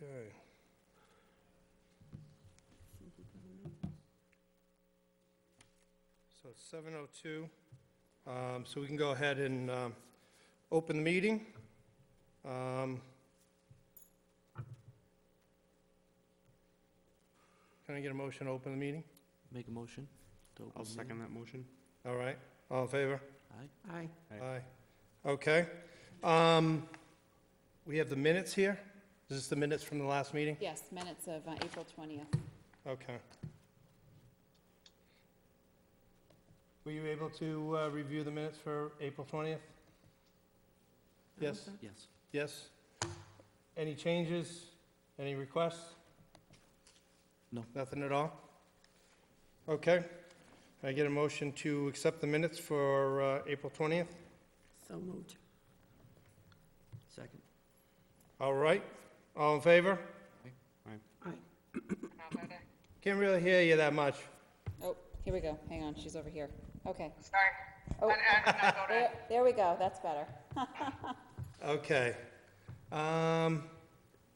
Okay. So it's 7:02. So we can go ahead and open the meeting. Can I get a motion to open the meeting? Make a motion to open I'll the second meeting. that motion. All right, all in favor? Aye. Aye. Aye. Okay. We have the minutes here. Is this the minutes from the last meeting? Yes, minutes of April 20th. Okay. Were you able to review the minutes for April 20th? Yes? Yes. Yes? Any changes? Any requests? No. Nothing at all? Okay. Can I get a motion to accept the minutes for April 20th? So moved. Second. All right. All in favor? Aye. Can't really hear you that much. Oh, here we go. Hang on, she's over here. Okay. Sorry. Oh, I did not vote aye. there we go. That's better. Okay.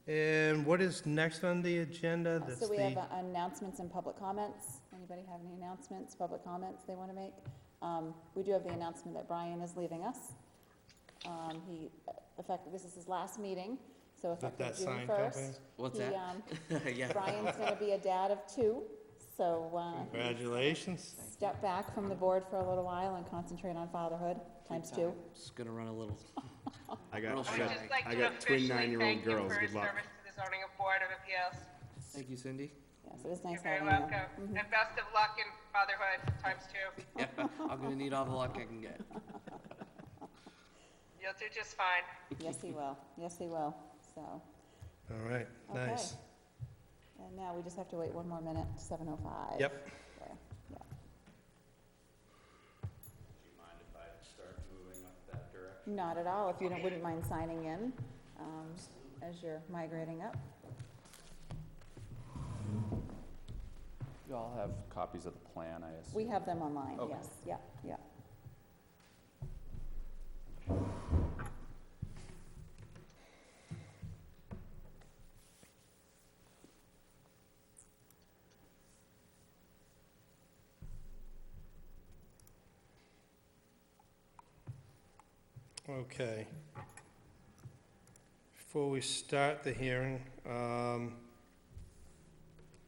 And what is next on the agenda? That's So we the- have announcements and public comments. Anybody have any announcements, public comments they want to make? We do have the announcement that Brian is leaving us. This is his last meeting, so effective that June sign company? 1st. What's he, that? Yeah. Brian's going to be a dad of 2, so Congratulations. step back from the board for a little while and concentrate on fatherhood times 2. Just gonna run a little. I I got, would I got, just like I to got twin officially 9-year-old thank you girls. for Good his luck. service to the zoning board of appeals. Thank you, Cindy. Yes, it is nice You're very having you. welcome. And best of luck in fatherhood times 2. Yeah, I'm gonna need all the luck I can get. You'll do just fine. Yes, he will. Yes, he will. So, All right, okay. nice. And now we just have to wait one more minute, 7:05. Yep. Okay, yeah. Do you mind if I start moving up that direction? Not at all, if you wouldn't mind signing in as you're migrating up. You all have copies of the plan, I assume? We have them online, Okay. yes, yeah, yeah. Okay. Before we start the hearing,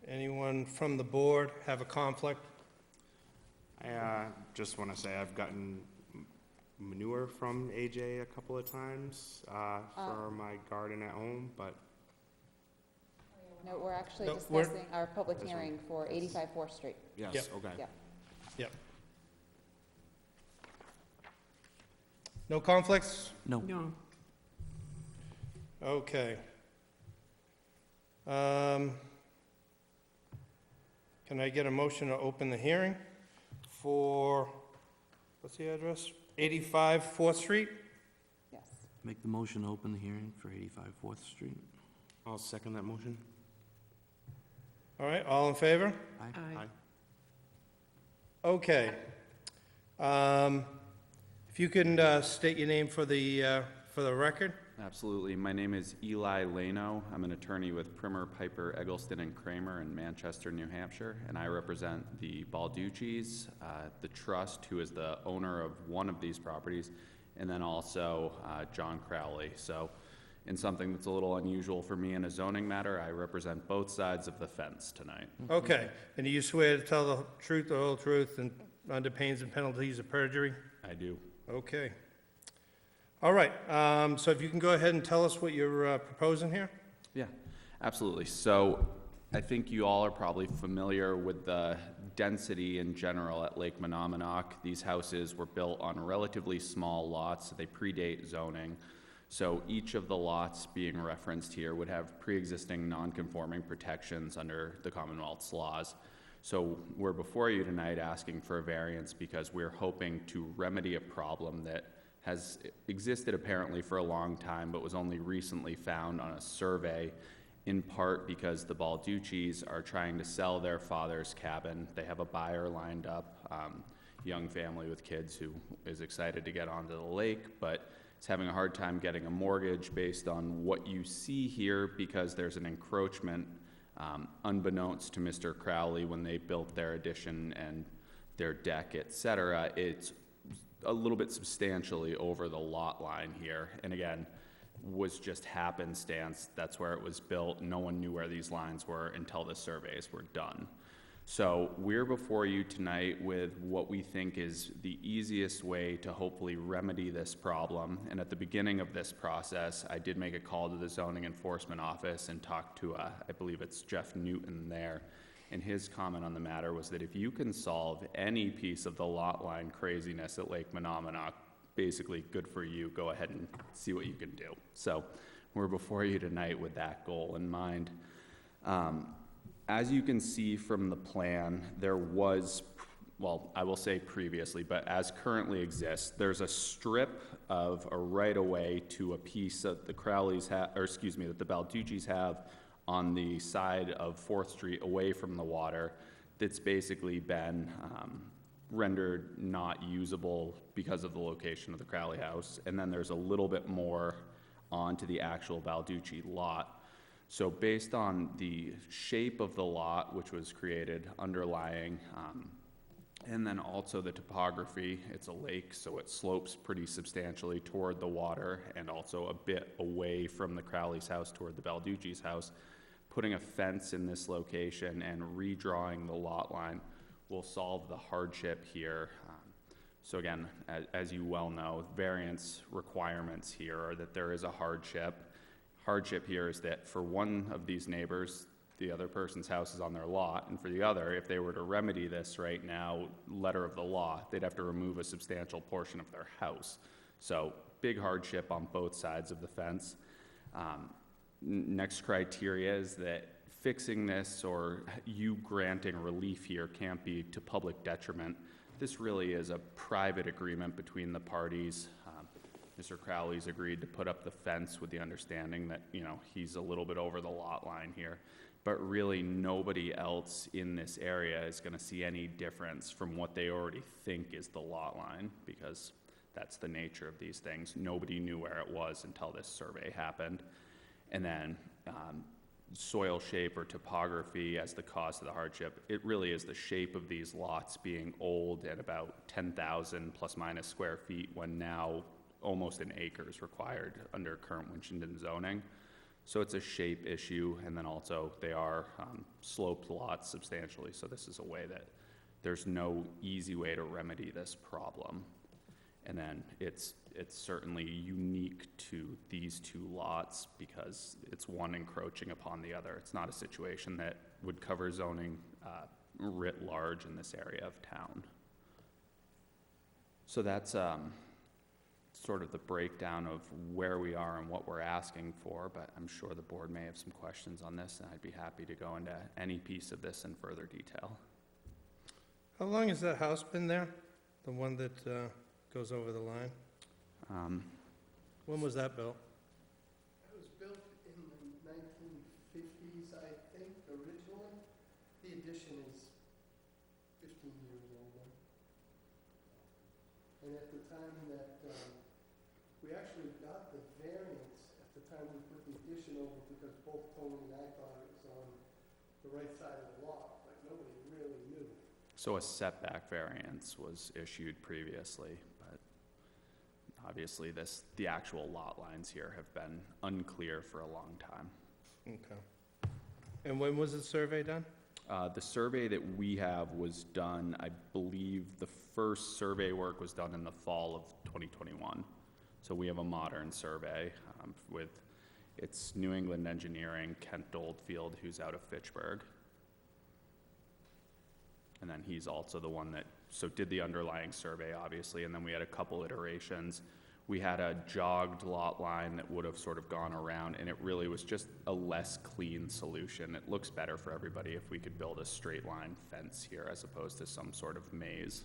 anyone from the board have a conflict? I just want to say I've gotten manure from AJ a couple of times for my garden at home, but No, we're actually No, we're- discussing our public This one. hearing for 85 4th Street. yes, Yep. okay. Yep. Yep. No conflicts? No. No. Okay. Can I get a motion to open the hearing for, what's the address? 85 4th Street? Yes. Make the motion to open the hearing for 85 4th Street. I'll second that motion. All right, all in favor? Aye. Aye. Okay. If you can state your name for the record? Absolutely. My name is Eli Lano. I'm an attorney with Primer, Piper, Eggleston, and Kramer in Manchester, New Hampshire, and I represent the Balducci's, the trust, who is the owner of one of these properties, and then also John Crowley. So in something that's a little unusual for me in a zoning matter, I represent both sides of the fence tonight. Okay. And do you swear to tell the truth, the whole truth, and under pains and penalties of perjury? I do. Okay. All right, so if you can go ahead and tell us what you're proposing here? Yeah, absolutely. So I think you all are probably familiar with the density in general at Lake Menominee. These houses were built on relatively small lots. They predate zoning. So each of the lots being referenced here would have pre-existing non-conforming protections under the Commonwealth's laws. So we're before you tonight asking for a variance because we're hoping to remedy a problem that has existed apparently for a long time, but was only recently found on a survey, in part because the Balducci's are trying to sell their father's cabin. They have a buyer lined up, young family with kids who is excited to get onto the lake, but is having a hard time getting a mortgage based on what you see here because there's an encroachment, unbeknownst to Mr. Crowley when they built their addition and their deck, et cetera. It's a little bit substantially over the lot line here. And again, was just happenstance. That's where it was built. No one knew where these lines were until the surveys were done. So we're before you tonight with what we think is the easiest way to hopefully remedy this problem. And at the beginning of this process, I did make a call to the zoning enforcement office and talked to, I believe it's Jeff Newton there. And his comment on the matter was that if you can solve any piece of the lot line craziness at Lake Menominee, basically good for you, go ahead and see what you can do. So we're before you tonight with that goal in mind. As you can see from the plan, there was, well, I will say previously, but as currently exists, there's a strip of a right-of-way to a piece that the Crowleys have, or excuse me, that the Balducci's have on the side of 4th Street away from the water that's basically been rendered not usable because of the location of the Crowley house. And then there's a little bit more onto the actual Balducci lot. So based on the shape of the lot, which was created underlying, and then also the topography, it's a lake, so it slopes pretty substantially toward the water and also a bit away from the Crowley's house toward the Balducci's house. Putting a fence in this location and redrawing the lot line will solve the hardship here. So again, as you well know, variance requirements here are that there is a hardship. Hardship here is that for one of these neighbors, the other person's house is on their lot, and for the other, if they were to remedy this right now, letter of the law, they'd have to remove a substantial portion of their house. So big hardship on both sides of the fence. Next criteria is that fixing this or you granting relief here can't be to public detriment. This really is a private agreement between the parties. Mr. Crowley's agreed to put up the fence with the understanding that, you know, he's a little bit over the lot line here. But really nobody else in this area is going to see any difference from what they already think is the lot line, because that's the nature of these things. Nobody knew where it was until this survey happened. And then soil shape or topography as the cause of the hardship. It really is the shape of these lots being old at about 10,000 plus minus square feet when now almost an acre is required under current Winchendon zoning. So it's a shape issue, and then also they are sloped lots substantially, so this is a way that there's no easy way to remedy this problem. And then it's certainly unique to these two lots because it's one encroaching upon the other. It's not a situation that would cover zoning writ large in this area of town. So that's sort of the breakdown of where we are and what we're asking for, but I'm sure the board may have some questions on this, and I'd be happy to go into any piece of this in further detail. How long has that house been there? The one that goes over the line? When was that built? It was built in the 1950s, I think, originally. The addition is 15 years old now. And at the time that, we actually got the variance at the time we put the addition over because both Tony and I thought it was on the right side of the lot, but nobody really knew. So a setback variance was issued previously, but obviously the actual lot lines here have been unclear for a long time. Okay. And when was the survey done? The survey that we have was done, I believe the first survey work was done in the fall of 2021. So we have a modern survey with, it's New England Engineering, Kent Oldfield, who's out of Fitchburg. And then he's also the one that, so did the underlying survey, obviously, and then we had a couple iterations. We had a jogged lot line that would have sort of gone around, and it really was just a less clean solution. It looks better for everybody if we could build a straight line fence here as opposed to some sort of maze.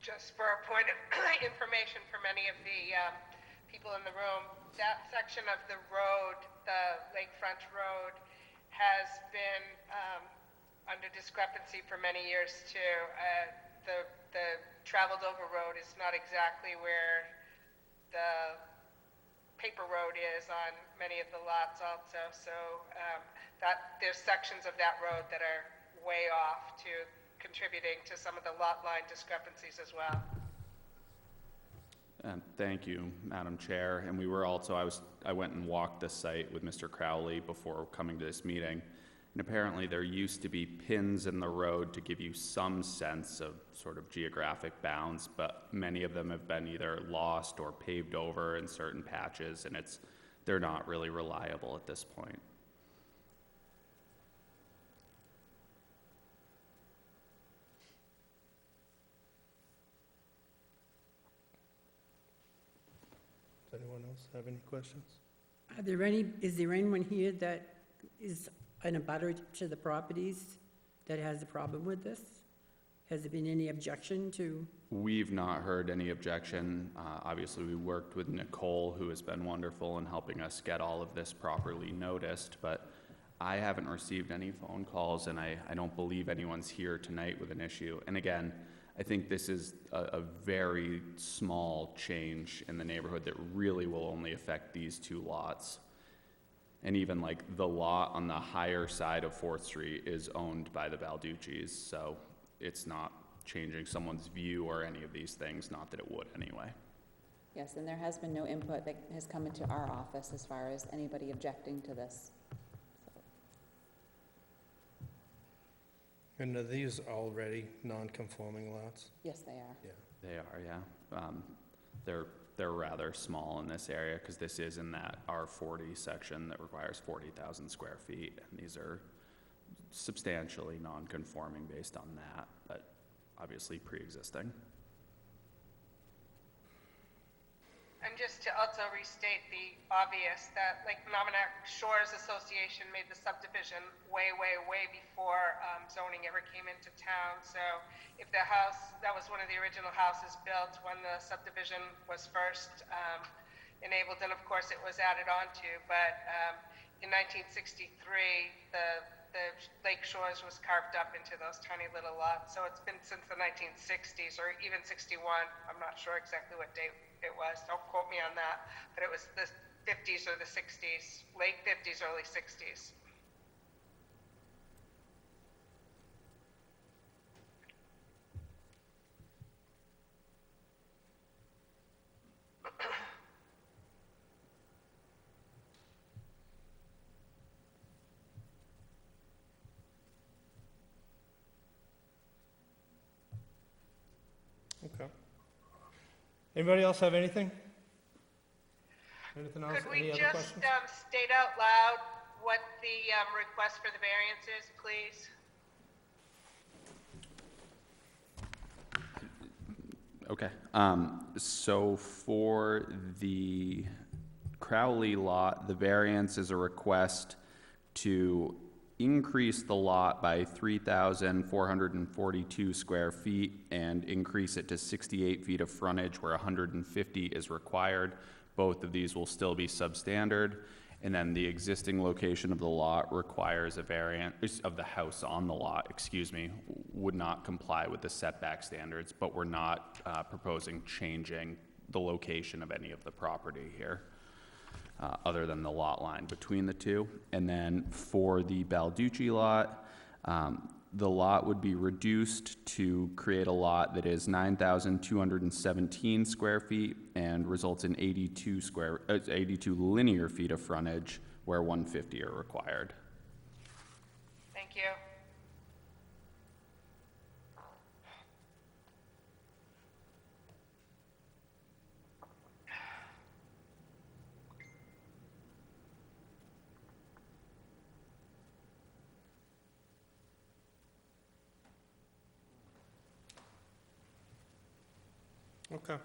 Just for a point of information for many of the people in the room, that section of the road, the lakefront road, has been under discrepancy for many years too. The traveled over road is not exactly where the paper road is on many of the lots also. So there's sections of that road that are way off to contributing to some of the lot line discrepancies as well. Thank you, Madam Chair. And we were also, I went and walked the site with Mr. Crowley before coming to this meeting. And apparently there used to be pins in the road to give you some sense of sort of geographic bounds, but many of them have been either lost or paved over in certain patches, and they're not really reliable at this point. Does anyone else have any questions? Is there anyone here that is an abutter to the properties that has a problem with this? Has there been any objection to? We've not heard any objection. Obviously, we worked with Nicole, who has been wonderful in helping us get all of this properly noticed, but I haven't received any phone calls, and I don't believe anyone's here tonight with an issue. And again, I think this is a very small change in the neighborhood that really will only affect these two lots. And even like the lot on the higher side of 4th Street is owned by the Balducci's, so it's not changing someone's view or any of these things, not that it would anyway. Yes, and there has been no input that has come into our office as far as anybody objecting to this. And are these already non-conforming lots? Yes, they are. Yeah. They are, yeah. They're rather small in this area because this is in that R40 section that requires 40,000 square feet, and these are substantially non-conforming based on that, but obviously pre-existing. And just to also restate the obvious, that Lake Menominee Shores Association made the subdivision way, way, way before zoning ever came into town. So if the house, that was one of the original houses built when the subdivision was first enabled, and of course it was added on to. But in 1963, the Lake Shores was carved up into those tiny little lots. So it's been since the 1960s, or even 61. I'm not sure exactly what date it was. Don't quote me on that. But it was the 50s or the 60s, late 50s, early 60s. Okay. Anybody else have anything? Anything else? Could we Any other just questions? state out loud what the request for the variance is, please? Okay, so for the Crowley lot, the variance is a request to increase the lot by 3,442 square feet and increase it to 68 feet of frontage where 150 is required. Both of these will still be substandard. And then the existing location of the lot requires a variance, of the house on the lot, excuse me, would not comply with the setback standards, but we're not proposing changing the location of any of the property here, other than the lot line between the two. And then for the Balducci lot, the lot would be reduced to create a lot that is 9,217 square feet and results in 82 linear feet of frontage where 150 are required. Thank you. Okay.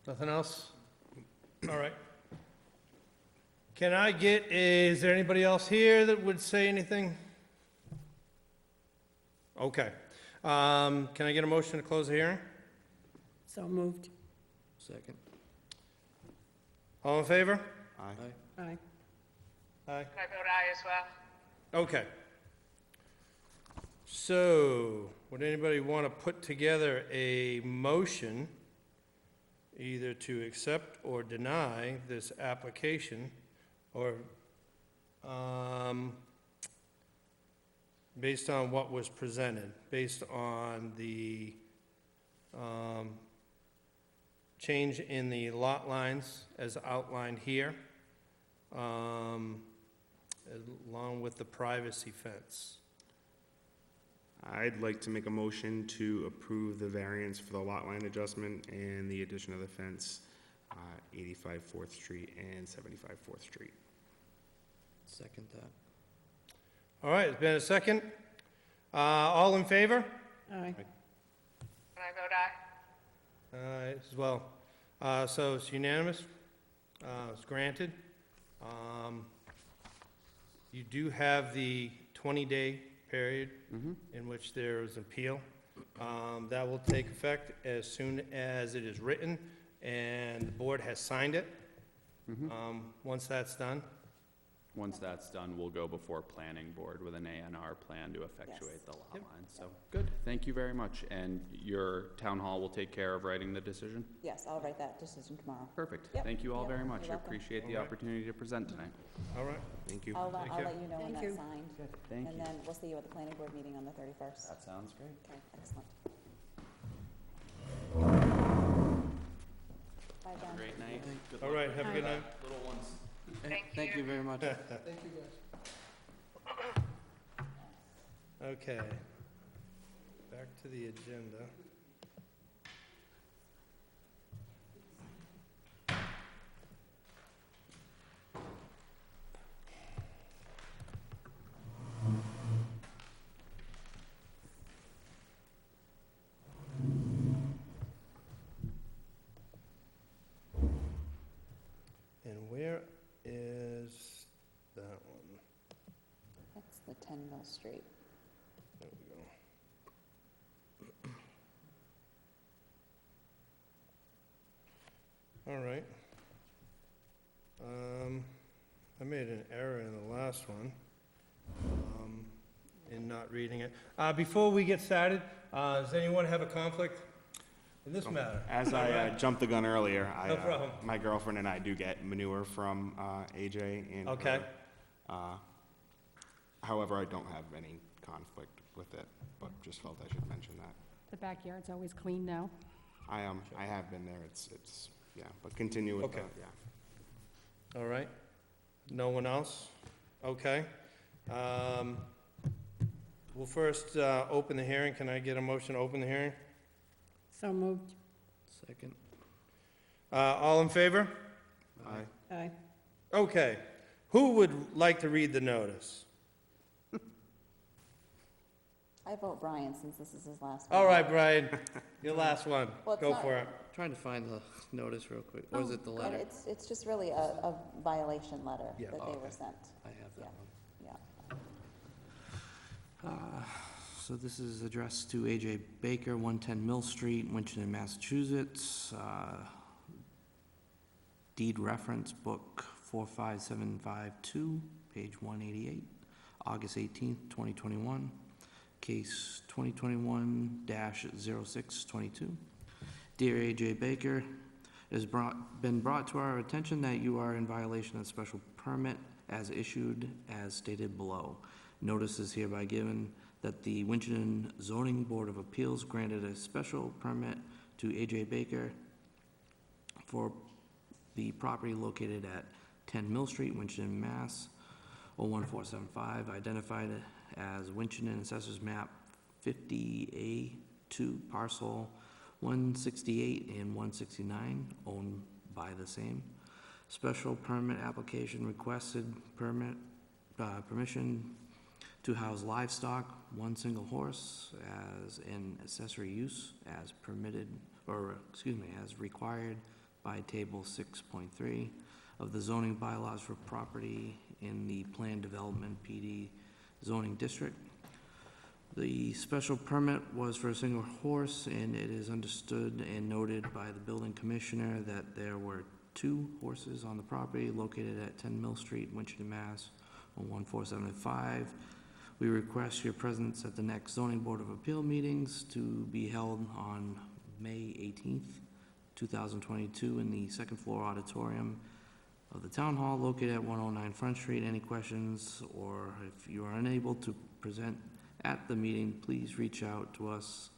Nothing else? All right. Is there anybody else here that would say anything? Okay. Can I get a motion to close the hearing? So moved. Second. All in favor? Aye. Aye. Aye. And I vote aye as well. Okay. So, would anybody want to put together a motion either to accept or deny this application, or, based on what was presented, based on the, change in the lot lines as outlined here, along with the privacy fence? I'd like to make a motion to approve the variance for the lot line adjustment and the addition of the fence, 85 4th Street and 75 4th Street. Second that. All right, it's been a second. All in favor? Aye. And I vote aye. As well. So it's unanimous. It's granted. You do have the 20-day period in which there is appeal. That will take effect as soon as it is written and the board has signed it. Once that's done, Once that's done, we'll go before planning board with an ANR plan to effectuate the lot Yep. line. So, good, thank you very much. And your town hall will take care of writing the decision? Yes, I'll write that decision tomorrow. Perfect. Yep. Thank you all Yep. very much. You're I welcome. appreciate the All right. opportunity to present tonight. all right. Thank you. I'll Thank let you. you know when Thank that's you. signed. Thank And you. then we'll see you at the planning board meeting on the 31st. That sounds great. Okay, excellent. Bye, Jen. Great night. Good All luck right, with have a good night. Little ones. Thank you very much. Thank you, guys. Okay. Back to the agenda. And where is that one? That's the 10 Mill Street. There we go. All right. I made an error in the last one, in not reading it. Before we get started, does anyone have a conflict in this matter? As I jumped the gun earlier, No problem. my girlfriend and I do get manure from AJ and her. Okay. However, I don't have any conflict with it, but just felt I should mention that. The backyard's always clean now. I have been there, yeah, but continue with Okay. yeah. All right. No one else? Okay. We'll first open the hearing. Can I get a motion to open the hearing? So moved. Second. All in favor? Aye. Aye. Okay. Who would like to read the notice? I vote Brian since this is his last one. All right, Brian, your last one. Well, it's Go not- for it. Trying to find the notice real quick. Or is it the But letter? it's just really a violation letter Yeah. that Oh, they okay. were sent. I have that Yeah. one. Yeah. So this is addressed to AJ Baker, 110 Mill Street, Winchton, Massachusetts. Deed reference book 45752, page 188, August 18th, 2021. Case 2021-0622. Dear AJ Baker, it has been brought to our attention that you are in violation of the special permit as issued as stated below. Notice is hereby given that the Winchton Zoning Board of Appeals granted a special permit to AJ Baker for the property located at 10 Mill Street, Winchton, Mass. 01475, identified as Winchton Assessors Map 50A2, parcel 168 and 169, owned by the same. Special permit application requested permission to house livestock, one single horse, as an accessory use as permitted, as required by table 6.3 of the zoning bylaws for property in the planned development PD zoning district. The special permit was for a single horse, and it is understood and noted by the building commissioner that there were 2 horses on the property located at 10 Mill Street, Winchton, Mass. 1475. We request your presence at the next zoning board of appeal meetings to be held on May 18th, 2022 in the second floor auditorium of the town hall located at 109 Front Street. Any questions, or if you are unable to present at the meeting, please reach out to us,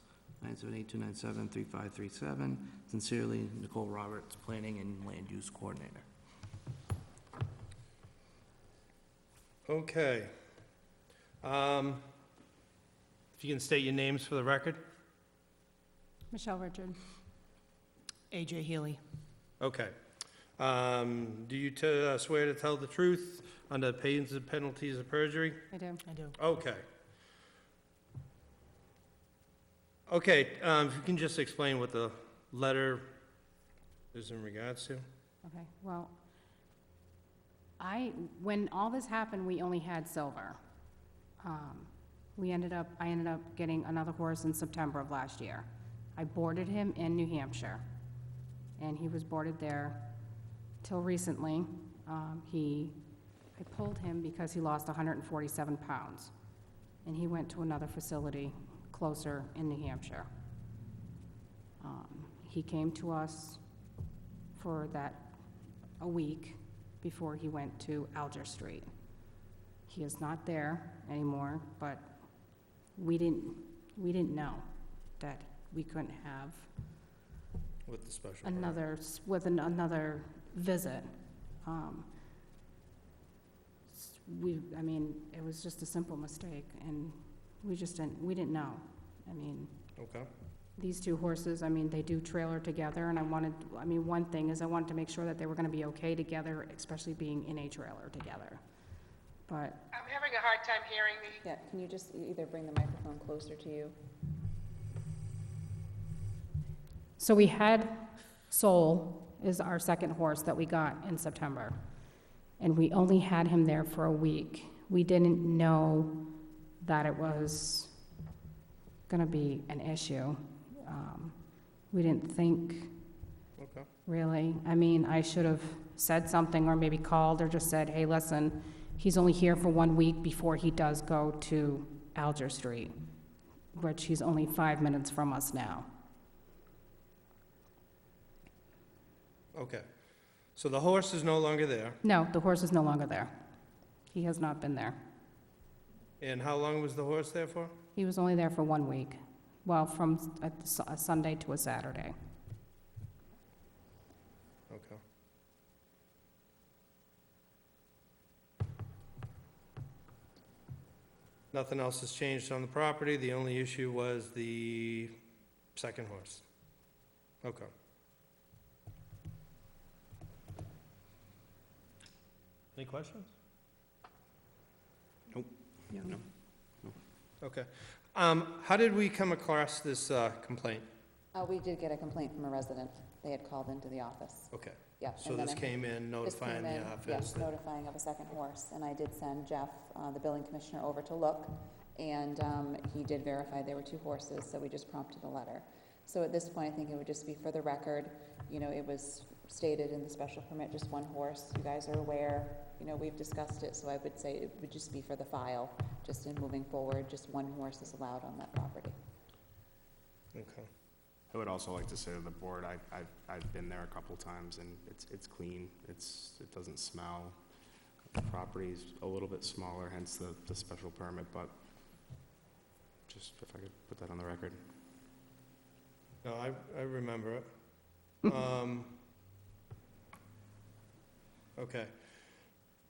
978-297-3537. Sincerely, Nicole Roberts, Planning and Land Use Coordinator. Okay. If you can state your names for the record? Michelle Richard. AJ Healy. Okay. Do you swear to tell the truth under the pains and penalties of perjury? I do. I do. Okay. Okay, if you can just explain what the letter is in regards to? Okay, well, when all this happened, we only had Silver. I ended up getting another horse in September of last year. I boarded him in New Hampshire, and he was boarded there till recently. I pulled him because he lost 147 pounds, and he went to another facility closer in New Hampshire. He came to us for a week before he went to Alger Street. He is not there anymore, but we didn't know that we couldn't have With the special. another visit. It was just a simple mistake, and we didn't know. Okay. These two horses, they do trailer together, and one thing is I wanted to make sure that they were gonna be okay together, especially being in a trailer together. But, I'm having a hard time hearing the, Yeah, can you just either bring the microphone closer to you? so we had Soul is our second horse that we got in September, and we only had him there for a week. We didn't know that it was gonna be an issue. We didn't think, Okay. really. I should have said something, or maybe called, or just said, hey, listen, he's only here for 1 week before he does go to Alger Street, which he's only 5 minutes from us now. Okay. So the horse is no longer there. No, the horse is no longer there. He has not been there. And how long was the horse there for? He was only there for 1 week. Well, from a Sunday to a Saturday. Okay. Nothing else has changed on the property. The only issue was the second horse. Okay. Any questions? Nope. No. Okay. How did we come across this complaint? We did get a complaint from a resident. They had called into the office. Okay. Yep. So and then this I- came in this came notifying the in, office yes, that, notifying of a second horse, and I did send Jeff, the building commissioner, over to look, and he did verify there were two horses, so we just prompted a letter. So at this point, I think it would just be for the record, it was stated in the special permit, just one horse. You guys are aware, we've discussed it, so I would say it would just be for the file, just in moving forward, just one horse is allowed on that property. okay. I would also like to say to the board, I've been there a couple times, and it's clean, it doesn't smell. The property's a little bit smaller, hence the special permit, but just if I could put that on the record. No, I remember it. Okay.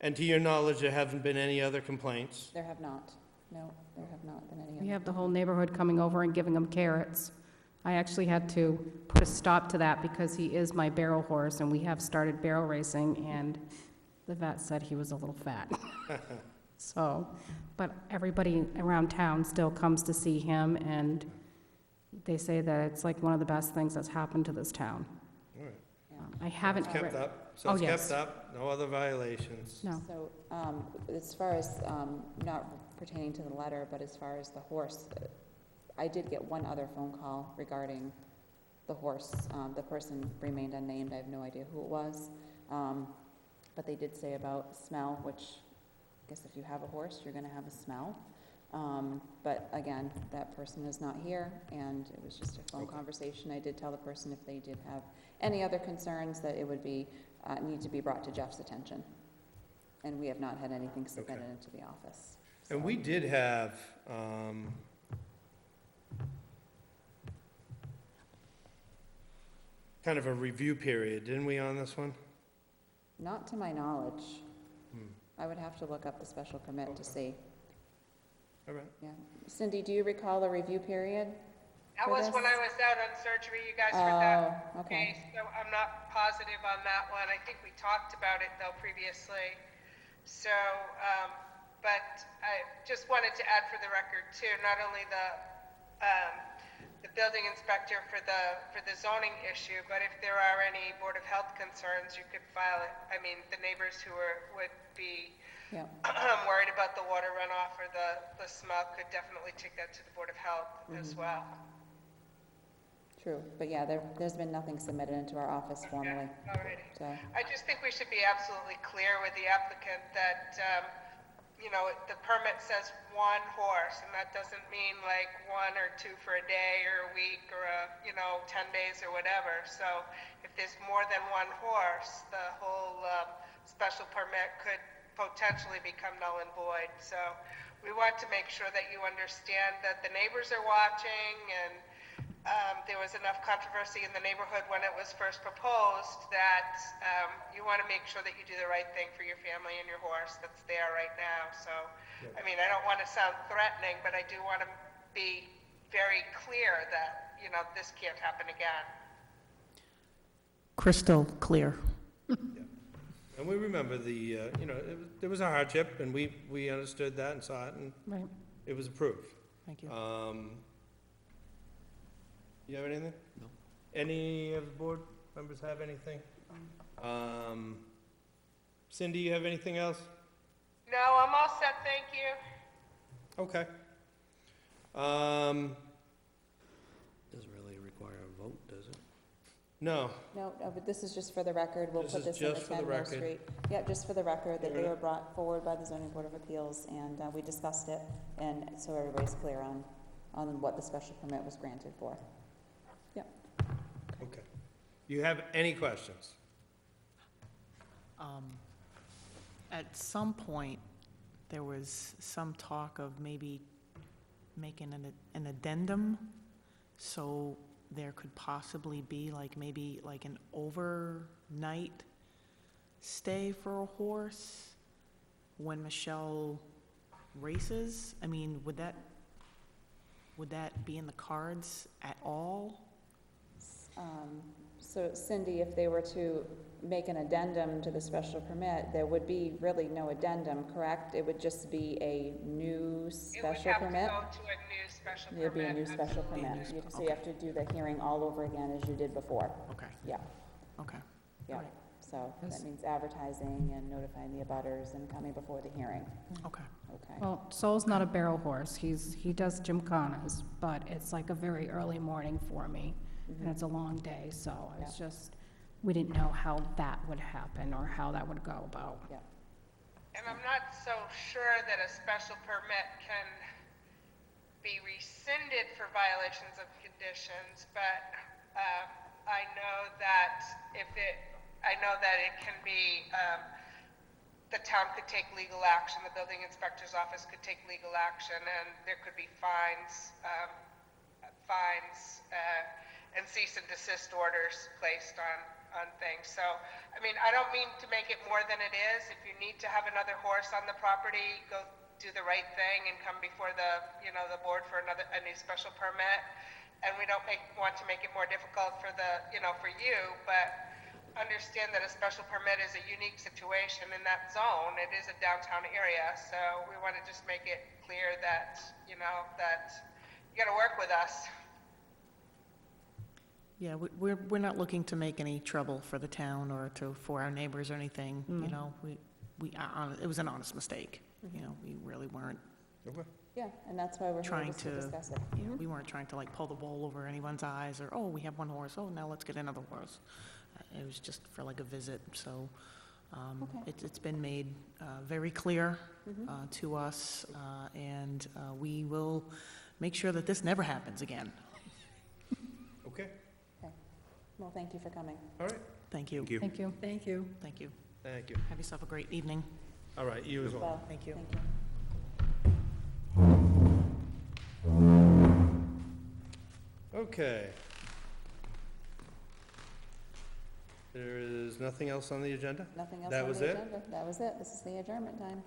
And to your knowledge, there haven't been any other complaints? There have not. No, there have not been any. We other have the whole neighborhood coming over and giving him carrots. I actually had to put a stop to that because he is my barrel horse, and we have started barrel racing, and the vet said he was a little fat. So, but everybody around town still comes to see him, and they say that it's like one of the best things that's happened to this town. All right. I haven't. It's kept up, so Oh, it's yes. kept up, no other violations? No. So, as far as, not pertaining to the letter, but as far as the horse, I did get one other phone call regarding the horse. The person remained unnamed, I have no idea who it was. But they did say about smell, which guess if you have a horse, you're gonna have a smell. But again, that person is not here, and it was just a phone Okay. conversation. I did tell the person if they did have any other concerns, that it would be, need to be brought to Jeff's attention. And we have not had anything submitted Okay. into the office. And So- we did have, kind of a review period, didn't we, on this one? Not to my knowledge. Hmm. I would have to look up the special permit to see. All right. Yeah. Cindy, do you recall a review period? That For was when I this? was out on surgery, you guys heard that Oh, okay. case, so I'm not positive on that one. I think we talked about it though previously. So, but I just wanted to add for the record too, not only the building inspector for the zoning issue, but if there are any Board of Health concerns, you could file it. I mean, the neighbors who would be Yeah. worried about the water runoff or the smell could definitely take that to the Board of Health as well. True, but yeah, there's been nothing submitted into our office formally, Alrighty. so, I just think we should be absolutely clear with the applicant that, you know, the permit says one horse, and that doesn't mean like 1 or 2 for a day or a week or 10 days or whatever. So if there's more than one horse, the whole special permit could potentially become null and void. So we want to make sure that you understand that the neighbors are watching, and there was enough controversy in the neighborhood when it was first proposed that you want to make sure that you do the right thing for your family and your horse that's there right now. So, I mean, I don't want to sound threatening, but I do want to be very clear that, you know, this can't happen again. Crystal clear. And we remember there was a hardship, and we understood that and saw it, and Right. it was approved. Thank you. You have anything? No. Any of the board members have anything? Cindy, you have anything else? No, I'm all set, thank you. Okay. Doesn't really require a vote, does it? No, no, but this is just for the record, we'll This put is this in the just for the 10 Mill record. Street. Yeah, just for the record, that they Yeah. were brought forward by the zoning board of appeals, and we discussed it, and so everybody's clear on what the special permit was granted for. okay. You have any questions? At some point, there was some talk of maybe making an addendum, so there could possibly be maybe an overnight stay for a horse when Michelle races. I mean, would that be in the cards at all? So Cindy, if they were to make an addendum to the special permit, there would be really no addendum, correct? It would just be a new special permit? It would have to go to a new special permit. There'd be a new special absolutely. permit. So you have to do the hearing all over again as you did before. Okay, Yeah, okay. yeah. Alright. So that means advertising and notifying the abutters and coming before the hearing. Okay. Okay. Well, Sol's not a barrel horse. He does gymkhanas, but it's like a very early morning for me, and it's a long day, so it's just, we didn't know how that would happen or how that would go about. And I'm not so sure that a special permit can be rescinded for violations of conditions, but I know that it can be, the town could take legal action, the building inspector's office could take legal action, and there could be fines, and cease and desist orders placed on things. So, I mean, I don't mean to make it more than it is. If you need to have another horse on the property, go do the right thing and come before the board for a new special permit. And we don't want to make it more difficult for for you, but understand that a special permit is a unique situation in that zone. It is a downtown area, so we want to just make it clear that, that you got to work with us. Yeah, we're not looking to make any trouble for the town or for our neighbors or anything, you know, it was an honest mistake, you know, we really weren't Okay. Yeah, and that's why we're here trying just to to, discuss it. you know, we weren't trying to pull the wool over anyone's eyes, or, oh, we have one horse, oh, now let's get another horse. It was just for a visit, so, It's been made very clear to us, and we will make sure that this never happens again. Okay, Well, thank you for coming. all right, Thank you. Thank you. Thank you. Thank you. Thank you. thank you. Have yourself a great evening. All right, you as well. Well, Thank you. Thank you. Okay. There is nothing else on the agenda? Nothing else That on was the it? agenda. That was it. This is the adjournment time.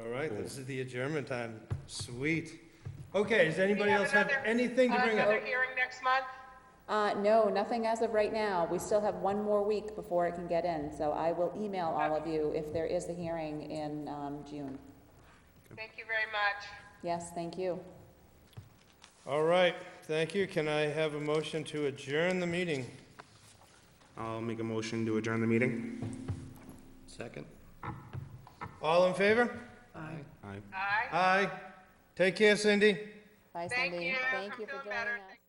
All right, this is the adjournment time. Sweet. Okay, does anybody We have else have another- anything to bring up? Another hearing next month? No, nothing as of right now. We still have one more week before it can get in, so I will email all of you if there is a hearing in June. Thank you very much. Yes, thank you. All right, thank you. Can I have a motion to adjourn the meeting? I'll make a motion to adjourn the meeting. Second? All in favor? Aye. Aye. Aye. Aye. Take care, Cindy. Bye, Thank Cindy. you. Thank I'm you for feeling joining better. us.